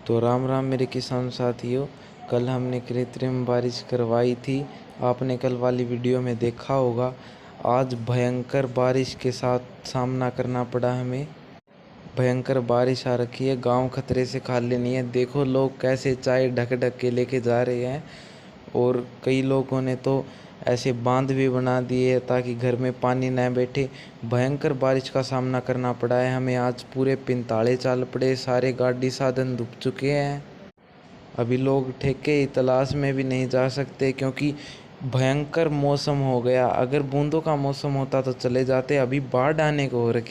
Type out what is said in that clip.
तो राम राम मेरे किसान साथियों। कल हमने कृत्रिम बारिश करवाई थी, आपने कल वाली वीडियो में देखा होगा। आज भयंकर बारिश के साथ सामना करना पड़ा हमें। भयंकर बारिश आ रखी है, गांव खतरे से खाली नहीं है। देखो लोग कैसे चाय ढक ढक के लेके जा रहे हैं, और कई लोगों ने तो ऐसे बांध भी बना दिए ताकि घर में पानी न बैठे। भयंकर बारिश का सामना करना पड़ा है हमें। आज पूरे पिंताड़े चाल पड़े, सारे गाड़ी साधन डूब चुके हैं। अभी लोग ठेके की तलाश में भी नहीं जा सकते क्योंकि भयंकर मौसम हो गया। अगर बूंदों का मौसम होता तो चले जाते, अभी बाढ़ आने को हो रखी।